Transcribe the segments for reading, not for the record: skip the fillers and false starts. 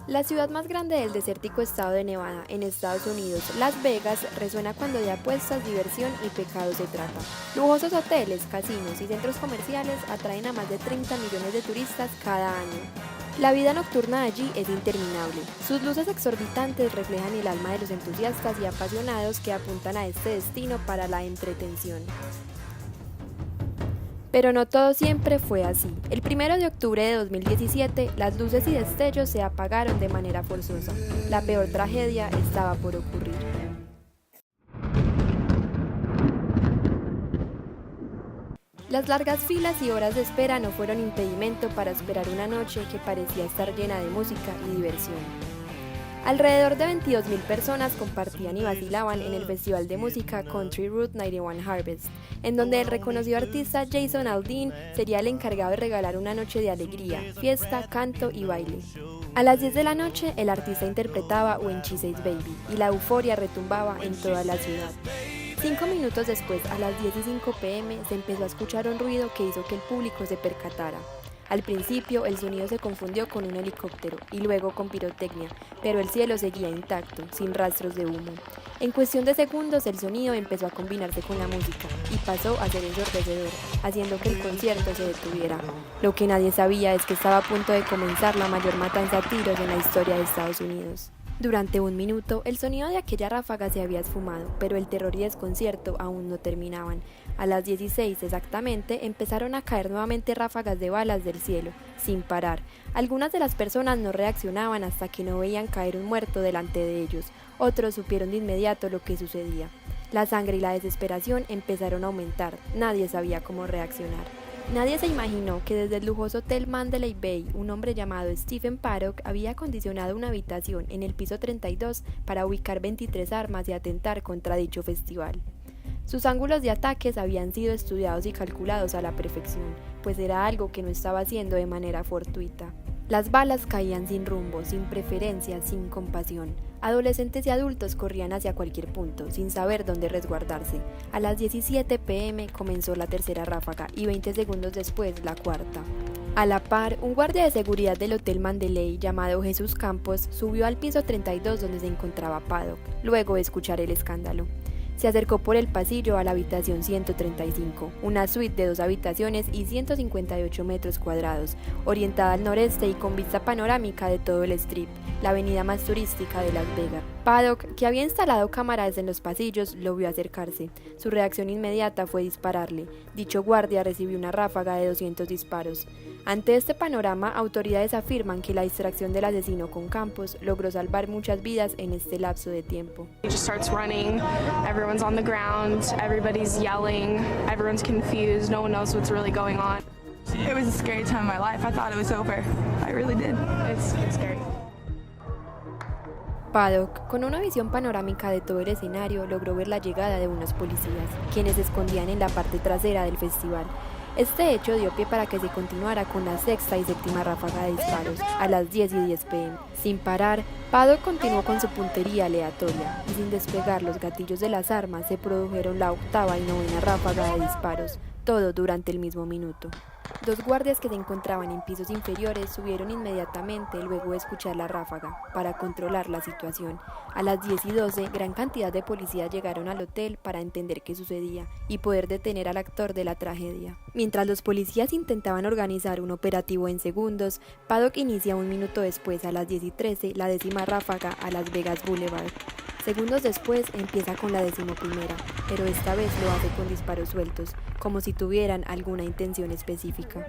La ciudad más grande del desértico estado de Nevada, en Estados Unidos, Las Vegas, resuena cuando de apuestas, diversión y pecado se trata. Lujosos hoteles, casinos y centros comerciales atraen a más de 30 millones de turistas cada año. La vida nocturna allí es interminable. Sus luces exorbitantes reflejan el alma de los entusiastas y apasionados que apuntan a este destino para la entretención. Pero no todo siempre fue así. El 1 de octubre de 2017, las luces y destellos se apagaron de manera forzosa. La peor tragedia estaba por ocurrir. Las largas filas y horas de espera no fueron impedimento para esperar una noche que parecía estar llena de música y diversión. Alrededor de 22.000 personas compartían y vacilaban en el festival de música Country Route 91 Harvest, en donde el reconocido artista Jason Aldean sería el encargado de regalar una noche de alegría, fiesta, canto y baile. A las 10 de la noche, el artista interpretaba When She Says Baby y la euforia retumbaba en toda la ciudad. 5 minutos después, a las 10:05 p.m., se empezó a escuchar un ruido que hizo que el público se percatara. Al principio, el sonido se confundió con un helicóptero y luego con pirotecnia, pero el cielo seguía intacto, sin rastros de humo. En cuestión de segundos, el sonido empezó a combinarse con la música y pasó a ser ensordecedor, haciendo que el concierto se detuviera. Lo que nadie sabía es que estaba a punto de comenzar la mayor matanza a tiros en la historia de Estados Unidos. Durante un minuto, el sonido de aquella ráfaga se había esfumado, pero el terror y desconcierto aún no terminaban. A las 16 exactamente, empezaron a caer nuevamente ráfagas de balas del cielo, sin parar. Algunas de las personas no reaccionaban hasta que no veían caer un muerto delante de ellos. Otros supieron de inmediato lo que sucedía. La sangre y la desesperación empezaron a aumentar. Nadie sabía cómo reaccionar. Nadie se imaginó que desde el lujoso Hotel Mandalay Bay, un hombre llamado Stephen Paddock había acondicionado una habitación en el piso 32 para ubicar 23 armas y atentar contra dicho festival. Sus ángulos de ataques habían sido estudiados y calculados a la perfección, pues era algo que no estaba haciendo de manera fortuita. Las balas caían sin rumbo, sin preferencia, sin compasión. Adolescentes y adultos corrían hacia cualquier punto, sin saber dónde resguardarse. A las 17 p.m. comenzó la tercera ráfaga y 20 segundos después la cuarta. A la par, un guardia de seguridad del Hotel Mandalay llamado Jesús Campos subió al piso 32 donde se encontraba Paddock, luego de escuchar el escándalo. Se acercó por el pasillo a la habitación 135, una suite de 2 habitaciones y 158 metros cuadrados, orientada al noreste y con vista panorámica de todo el Strip, la avenida más turística de Las Vegas. Paddock, que había instalado cámaras en los pasillos, lo vio acercarse. Su reacción inmediata fue dispararle. Dicho guardia recibió una ráfaga de 200 disparos. Ante este panorama, autoridades afirman que la distracción del asesino con Campos logró salvar muchas vidas en este lapso de tiempo. He just starts running, everyone's on the ground, everybody's yelling, everyone's confused, no one knows what's really going on. It was a scary time of my life. I thought it was over. I really did. It's scary. Paddock, con una visión panorámica de todo el escenario, logró ver la llegada de unos policías, quienes se escondían en la parte trasera del festival. Este hecho dio pie para que se continuara con la sexta y séptima ráfaga de disparos a las 10:10 p.m. Sin parar, Paddock continuó con su puntería aleatoria y sin desplegar los gatillos de las armas se produjeron la octava y novena ráfaga de disparos, todo durante el mismo minuto. 2 guardias que se encontraban en pisos inferiores subieron inmediatamente luego de escuchar la ráfaga para controlar la situación. A las 10:12, gran cantidad de policías llegaron al hotel para entender qué sucedía y poder detener al actor de la tragedia. Mientras los policías intentaban organizar un operativo en segundos, Paddock inicia un minuto después, a las 10:13, la 10ª ráfaga a Las Vegas Boulevard. Segundos después empieza con la 11ª, pero esta vez lo hace con disparos sueltos, como si tuvieran alguna intención específica.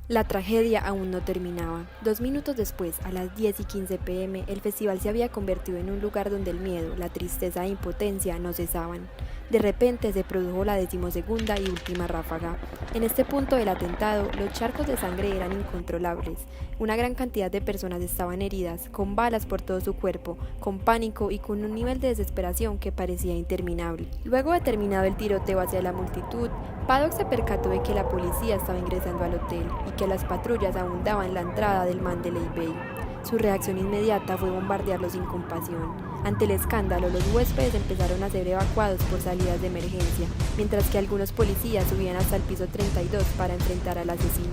La tragedia aún no terminaba. 2 minutos después, a las 10:15 p.m., el festival se había convertido en un lugar donde el miedo, la tristeza e impotencia no cesaban. De repente se produjo la 12ª y última ráfaga. En este punto del atentado, los charcos de sangre eran incontrolables. Una gran cantidad de personas estaban heridas, con balas por todo su cuerpo, con pánico y con un nivel de desesperación que parecía interminable. Luego de terminado el tiroteo hacia la multitud, Paddock se percató de que la policía estaba ingresando al hotel y que las patrullas aún daban la entrada del Mandalay Bay. Su reacción inmediata fue bombardearlos sin compasión. Ante el escándalo, los huéspedes empezaron a ser evacuados por salidas de emergencia, mientras que algunos policías subían hasta el piso 32 para enfrentar al asesino.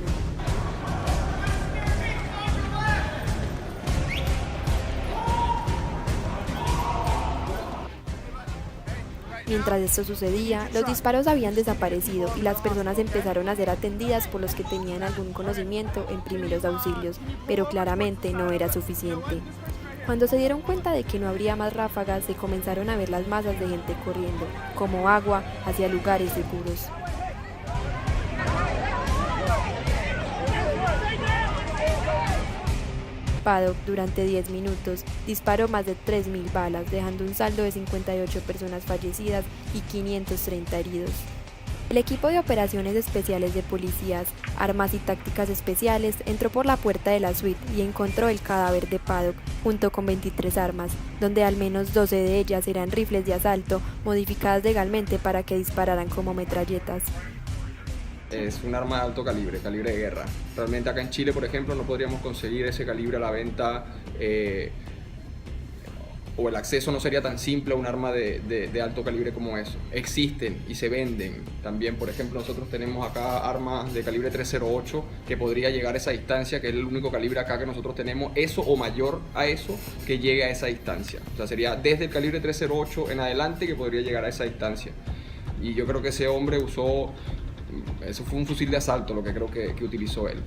Mientras esto sucedía, los disparos habían desaparecido y las personas empezaron a ser atendidas por los que tenían algún conocimiento en primeros auxilios, pero claramente no era suficiente. Cuando se dieron cuenta de que no habría más ráfagas, se comenzaron a ver las masas de gente corriendo, como agua, hacia lugares seguros. Paddock, durante 10 minutos, disparó más de 3.000 balas, dejando un saldo de 58 personas fallecidas y 530 heridos. El equipo de operaciones especiales de policías, armas y tácticas especiales entró por la puerta de la suite y encontró el cadáver de Paddock junto con 23 armas, donde al menos 12 de ellas eran rifles de asalto modificadas legalmente para que dispararan como metralletas. Es un arma de alto calibre, calibre de guerra. Realmente acá en Chile, por ejemplo, no podríamos conseguir ese calibre a la venta o el acceso no sería tan simple a un arma de alto calibre como eso. Existen y se venden. También, por ejemplo, nosotros tenemos acá armas de calibre 308 que podría llegar a esa distancia, que es el único calibre acá que nosotros tenemos, eso o mayor a eso que llegue a esa distancia. O sea, sería desde el calibre 308 en adelante que podría llegar a esa distancia. Y yo creo que ese hombre usó... Eso fue un fusil de asalto lo que creo que utilizó él.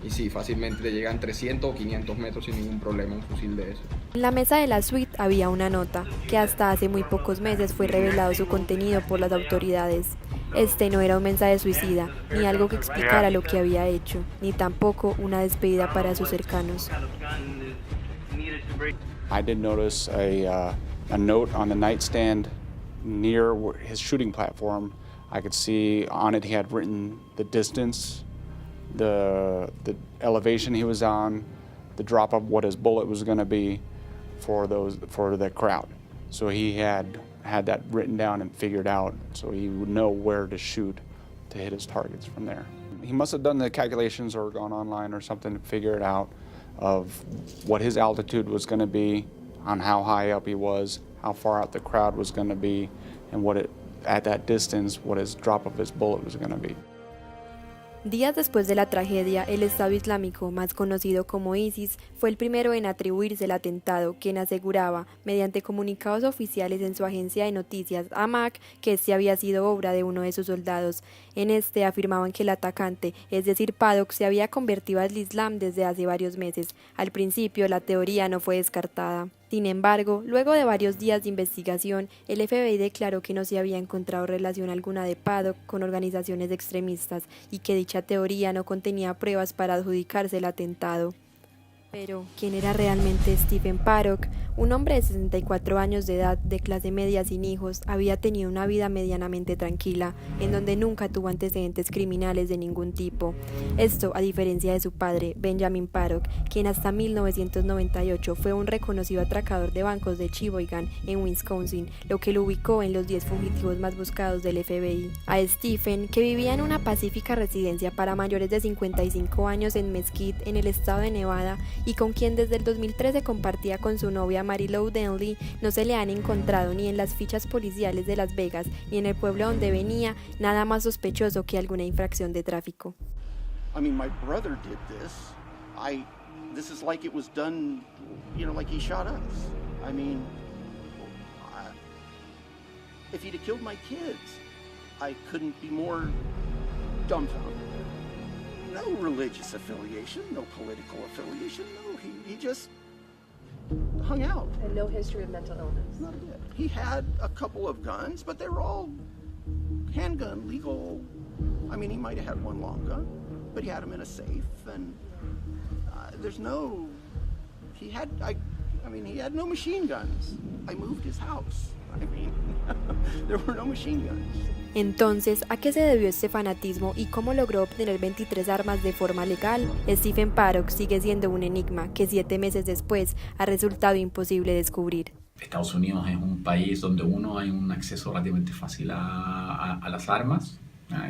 Y sí, fácilmente le llegan 300 o 500 metros sin ningún problema un fusil de eso. En la mesa de la suite había una nota, que hasta hace muy pocos meses fue revelado su contenido por las autoridades. Este no era un mensaje suicida, ni algo que explicara lo que había hecho, ni tampoco una despedida para sus cercanos. I did notice a note on the nightstand near his shooting platform. I could see on it he had written the distance, the elevation he was on, the drop of what his bullet was going to be for the crowd. So he had that written down and figured out, so he would know where to shoot to hit his targets from there. He must have done the calculations or gone online or something to figure it out of what his altitude was going to be, on how high up he was, how far out the crowd was going to be, and at that distance, what his drop of his bullet was going to be. Días después de la tragedia, el Estado Islámico, más conocido como ISIS, fue el primero en atribuirse el atentado, quien aseguraba, mediante comunicados oficiales en su agencia de noticias, AMAC, que este había sido obra de uno de sus soldados. En este afirmaban que el atacante, es decir Paddock, se había convertido al Islam desde hace varios meses. Al principio, la teoría no fue descartada. Sin embargo, luego de varios días de investigación, el FBI declaró que no se había encontrado relación alguna de Paddock con organizaciones extremistas y que dicha teoría no contenía pruebas para adjudicarse el atentado. Pero, ¿quién era realmente Stephen Paddock? Un hombre de 64 años de edad, de clase media sin hijos, había tenido una vida medianamente tranquila, en donde nunca tuvo antecedentes criminales de ningún tipo. Esto, a diferencia de su padre, Benjamin Paddock, quien hasta 1998 fue un reconocido atracador de bancos de Sheboygan, en Wisconsin, lo que lo ubicó en los 10 fugitivos más buscados del FBI. A Stephen, que vivía en una pacífica residencia para mayores de 55 años en Mesquite, en el estado de Nevada, y con quien desde el 2013 compartía con su novia Mary Lou Denley, no se le han encontrado ni en las fichas policiales de Las Vegas ni en el pueblo donde venía nada más sospechoso que alguna infracción de tráfico. I mean, my brother did this. This is like it was done, you know, like he shot us. I mean, if he'd have killed my kids, I couldn't be more dumbfounded. No religious affiliation, no political affiliation, no, he just hung out. And no history of mental illness? Not a bit. He had a couple of guns, but they were all handgun legal. I mean, he might have had one long gun, but he had them in a safe, and there's no, he had no machine guns. I moved his house. I mean, there were no machine guns. Entonces, ¿a qué se debió este fanatismo y cómo logró obtener 23 armas de forma legal? Stephen Paddock sigue siendo un enigma que 7 meses después ha resultado imposible descubrir. Estados Unidos es un país donde hay un acceso relativamente fácil a las armas,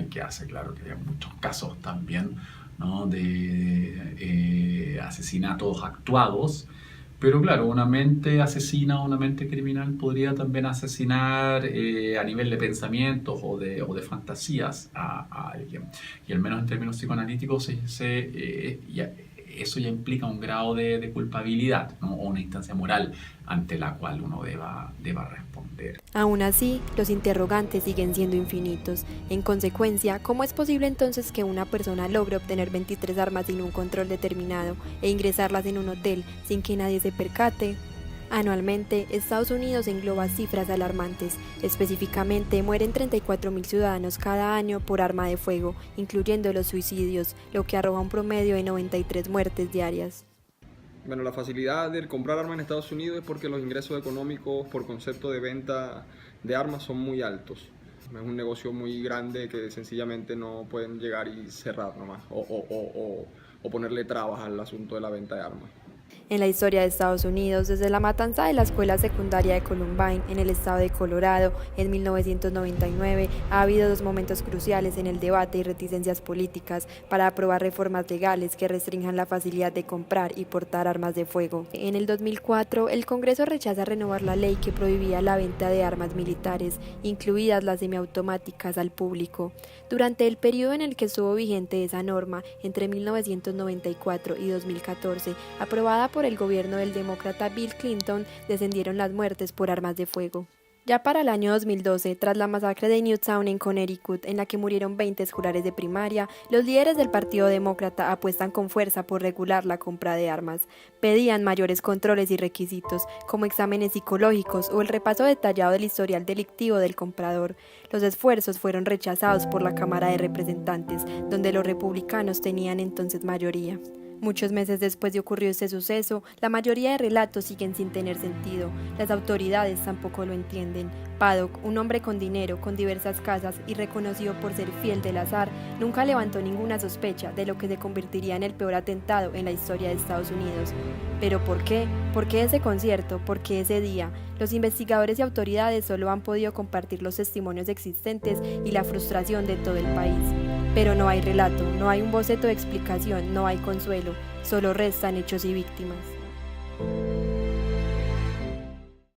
que hace claro que hay muchos casos también, ¿no?, de asesinatos actuados, Pero claro, una mente asesina o una mente criminal podría también asesinar a nivel de pensamientos o de fantasías a alguien. Y al menos en términos psicoanalíticos eso ya implica un grado de culpabilidad, ¿no? O una instancia moral ante la cual uno deba responder. Aún así, los interrogantes siguen siendo infinitos. En consecuencia, ¿cómo es posible entonces que una persona logre obtener 23 armas sin un control determinado e ingresarlas en un hotel sin que nadie se percate? Anualmente, Estados Unidos engloba cifras alarmantes. Específicamente, mueren 34.000 ciudadanos cada año por arma de fuego, incluyendo los suicidios, lo que arroja un promedio de 93 muertes diarias. Bueno, la facilidad de comprar armas en Estados Unidos es porque los ingresos económicos por concepto de venta de armas son muy altos. Es un negocio muy grande que sencillamente no pueden llegar y cerrar nomás o ponerle trabas al asunto de la venta de armas. En la historia de Estados Unidos, desde la matanza de la escuela secundaria de Columbine en el estado de Colorado en 1999, ha habido dos momentos cruciales en el debate y reticencias políticas para aprobar reformas legales que restrinjan la facilidad de comprar y portar armas de fuego. En el 2004, el Congreso rechaza renovar la ley que prohibía la venta de armas militares, incluidas las semiautomáticas, al público. Durante el periodo en el que estuvo vigente esa norma, entre 1994 y 2014, aprobada por el gobierno del demócrata Bill Clinton, descendieron las muertes por armas de fuego. Ya para el año 2012, tras la masacre de Newtown en Connecticut, en la que murieron 20 escolares de primaria, los líderes del Partido Demócrata apuestan con fuerza por regular la compra de armas. Pedían mayores controles y requisitos, como exámenes psicológicos o el repaso detallado del historial delictivo del comprador. Los esfuerzos fueron rechazados por la Cámara de Representantes, donde los republicanos tenían entonces mayoría. Muchos meses después de ocurrido este suceso, la mayoría de relatos siguen sin tener sentido. Las autoridades tampoco lo entienden. Paddock, un hombre con dinero, con diversas casas y reconocido por ser fiel del azar, nunca levantó ninguna sospecha de lo que se convertiría en el peor atentado en la historia de Estados Unidos. ¿Pero por qué? ¿Por qué ese concierto? ¿Por qué ese día? Los investigadores y autoridades solo han podido compartir los testimonios existentes y la frustración de todo el país. Pero no hay relato, no hay un boceto de explicación, no hay consuelo, solo restan hechos y víctimas.